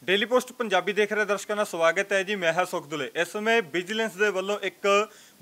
Daily post Punjabi देख रहे दर्शकों का स्वागत है जी। मैं हां सुखदुले। इस समय विजिलेंस के वलों एक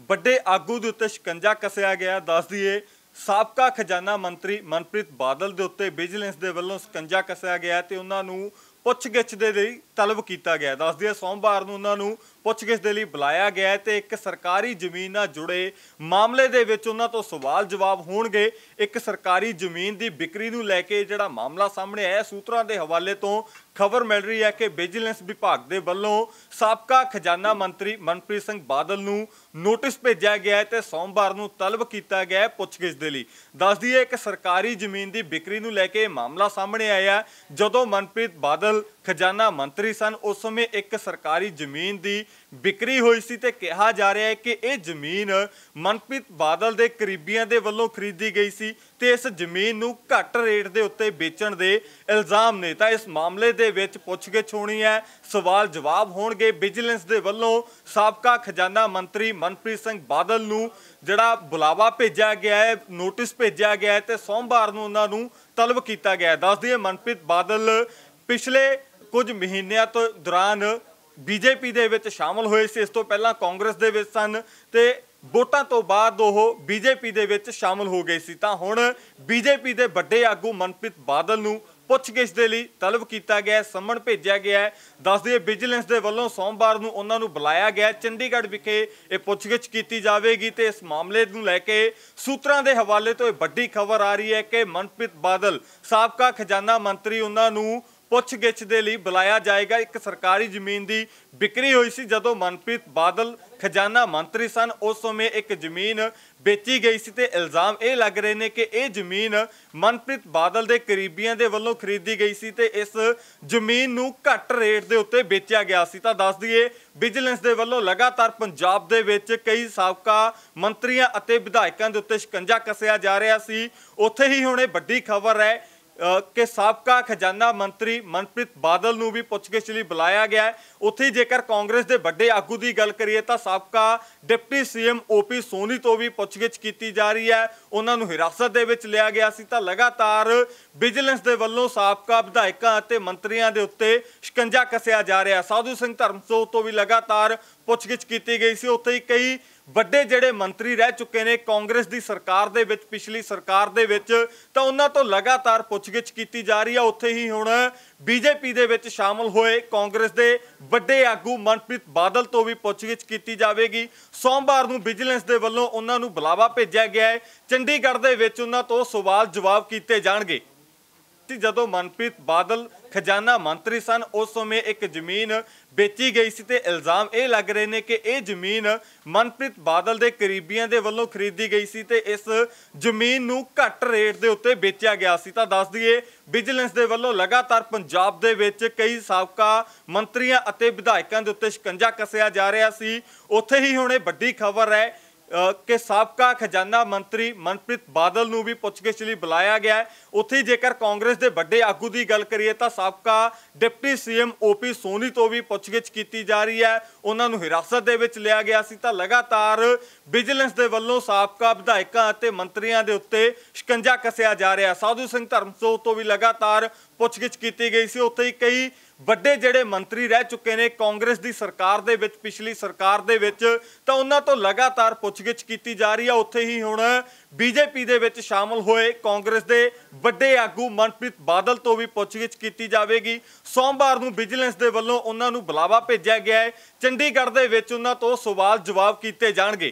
बड़े आगू के उत्ते शिकंजा कसया गया। दस दिए साबका खजाना मंत्री मनप्रीत बादल के उत्ते विजिलेंस के वलों शिकंजा कसया गया तो उन्होंने पुछगिछ के लिए तलब किया गया। दस दिए सोमवार को उन्होंने पुछगिछ के लिए बुलाया गया तो एक सरकारी जमीन नाल जुड़े मामले दे विच उन्हां तों सवाल जवाब होणगे। एक सरकारी जमीन की बिक्री नूं लैके जिहड़ा मामला सामने आया, सूत्रां के हवाले तो खबर मिल रही है कि विजिलेंस विभाग के वलों साबका खजाना मंत्री मनप्रीत सिंह बादल नूं नोटिस भेजा गया है तो सोमवार नूं तलब किया गया पुछगिछ के लिए। दस दिए एक सरकारी जमीन की बिक्री नूं लैके मामला सामने आया। जदों मनप्रीत बादल खजाना मंत्री सन उस समय एक सरकारी जमीन की बिक्री हुई सी ते कहा जा रहा है कि यह जमीन मनप्रीत बादल के करीबियां दे वल्लों खरीदी गई सी ते इस जमीन नूं घट रेट के उत्ते बेचण दे इल्जाम ने। तां इस मामले दे विच पुछगिछ होनी है, सवाल जवाब होणगे। विजिलेंस दे वल्लों साबका खजाना मंत्री मनप्रीत सिंह बादल नूं जिहड़ा बुलावा भेजा गया है, नोटिस भेजा गया है ते सोमवार नूं उन्हां नूं तलब किया गया। दस दिए मनप्रीत बादल पिछले कुछ महीनों तो दौरान बीजेपी दे विच शामिल हुए सी। इस तो पहला कांग्रेस दे विच सन ते वोटां तो बाद वो बीजेपी दे विच शामिल हो गए सी। तां हुण बीजेपी दे वड्डे आगू मनप्रीत बादल नूं पुछगिछ दे लई तलब किया गया, समन भेजा गया है। दस दिए विजिलेंस दे वल्लों सोमवार नूं उन्हां नूं बुलाया गया। चंडीगढ़ विखे ये पुछगिछ की जाएगी तो इस मामले नूं लैके सूत्रां दे हवाले तो वड्डी खबर आ रही है कि मनप्रीत बादल साबका खजाना मंत्री उन्हां नूं पुछगिछ दे लई बुलाया जाएगा। एक सरकारी जमीन की बिक्री हुई सी जदों मनप्रीत बादल खजाना मंत्री सन उस समय एक जमीन बेची गई सी ते इल्जाम ये लग रहे हैं कि यह जमीन मनप्रीत बादल के करीबियां दे वल्लों खरीदी गई सी ते इस जमीन नूं घट रेट के उत्ते बेचा गया सी। तां दस दिए विजिलेंस दे वल्लों लगातार पंजाब दे विच कई साबका मंत्रियों अते विधायकों के उत्ते शिकंजा कसया जा रहा सी। उत्थे ही हुणे वड्डी खबर है कि साबका खजाना मंत्री मनप्रीत बादल नूं भी पुछगिछ लई बुलाया गया है। उत्थे जेकर कांग्रेस के वड्डे आगू की गल करिए तो साबका डिप्टी सीएम ओपी सोनी तो भी पुछगिछ की जा रही है। उन्होंने हिरासत दे विच लिया गया सी। तां लगातार विजिलेंस दे वल्लों साबका विधायकों अते मंत्रियों के उत्ते शिकंजा कसया जा रहा है। साधू सिंह धर्मसोत तो भी लगातार पुछगिछ की गई सी। उत्थे ही कई ਵੱਡੇ ਜਿਹੜੇ ਮੰਤਰੀ ਰਹਿ ਚੁੱਕੇ ਨੇ ਕਾਂਗਰਸ ਦੀ ਸਰਕਾਰ ਦੇ ਵਿੱਚ, ਪਿਛਲੀ ਸਰਕਾਰ ਦੇ ਵਿੱਚ, ਤਾਂ ਉਹਨਾਂ ਤੋਂ ਲਗਾਤਾਰ ਪੁੱਛਗਿੱਛ ਕੀਤੀ ਜਾ ਰਹੀ ਆ। ਉੱਥੇ ਹੀ ਹੁਣ ਬੀਜੇਪੀ ਦੇ ਵਿੱਚ ਸ਼ਾਮਲ ਹੋਏ ਕਾਂਗਰਸ ਦੇ ਵੱਡੇ ਆਗੂ ਮਨਪ੍ਰੀਤ ਬਾਦਲ ਤੋਂ ਵੀ ਪੁੱਛਗਿੱਛ ਕੀਤੀ ਜਾਵੇਗੀ। ਸੋਮਵਾਰ ਨੂੰ ਵਿਜੀਲੈਂਸ ਦੇ ਵੱਲੋਂ ਉਹਨਾਂ ਨੂੰ ਬੁਲਾਵਾ ਭੇਜਿਆ ਗਿਆ ਹੈ। ਚੰਡੀਗੜ੍ਹ ਦੇ ਵਿੱਚ ਉਹਨਾਂ ਤੋਂ ਸਵਾਲ ਜਵਾਬ ਕੀਤੇ ਜਾਣਗੇ। जदों मनप्रीत बादल खजाना मंत्री सन उस समय एक जमीन बेची गई सी ते इल्जाम ये लग रहे हैं कि यह जमीन मनप्रीत बादल के करीबियां दे वल्लों खरीदी गई सी ते इस जमीन नूं घट रेट के उत्ते बेचा गया सी। तां दस दिए विजिलेंस दे वल्लों लगातार पंजाब दे विच कई साबका मंत्रियों अते विधायकों के उत्ते शिकंजा कसया जा रहा सी। उत्थे ही हुणे वड्डी खबर है कि साबका खजाना मंत्री मनप्रीत बादल नूं भी पुछगिछ लई बुलाया गया है। उत्थे जेकर कांग्रेस के वड्डे आगू की गल करिए तो साबका डिप्टी सीएम ओपी सोनी तो भी पुछगिछ की जा रही है। उन्होंने हिरासत दे विच लिया गया सी। तां लगातार विजिलेंस दे वल्लों साबका विधायकों अते मंत्रियों के उत्ते शिकंजा कसया जा रहा है। साधू सिंह धर्मसोत तो भी लगातार पुछगिछ की गई सी। उत्थे ही कई ਵੱਡੇ ਜਿਹੜੇ ਮੰਤਰੀ ਰਹਿ ਚੁੱਕੇ ਨੇ ਕਾਂਗਰਸ ਦੀ ਸਰਕਾਰ ਦੇ ਵਿੱਚ, ਪਿਛਲੀ ਸਰਕਾਰ ਦੇ ਵਿੱਚ, ਤਾਂ ਉਹਨਾਂ ਤੋਂ ਲਗਾਤਾਰ ਪੁੱਛਗਿੱਛ ਕੀਤੀ ਜਾ ਰਹੀ ਆ। ਉੱਥੇ ਹੀ ਹੁਣ ਬੀਜੇਪੀ ਦੇ ਵਿੱਚ ਸ਼ਾਮਲ ਹੋਏ ਕਾਂਗਰਸ ਦੇ ਵੱਡੇ ਆਗੂ ਮਨਪ੍ਰੀਤ ਬਾਦਲ ਤੋਂ ਵੀ ਪੁੱਛਗਿੱਛ ਕੀਤੀ ਜਾਵੇਗੀ। ਸੋਮਵਾਰ ਨੂੰ ਵਿਜੀਲੈਂਸ ਦੇ ਵੱਲੋਂ ਉਹਨਾਂ ਨੂੰ ਬੁਲਾਵਾ ਭੇਜਿਆ ਗਿਆ ਹੈ। ਚੰਡੀਗੜ੍ਹ ਦੇ ਵਿੱਚ ਉਹਨਾਂ ਤੋਂ ਸਵਾਲ ਜਵਾਬ ਕੀਤੇ ਜਾਣਗੇ।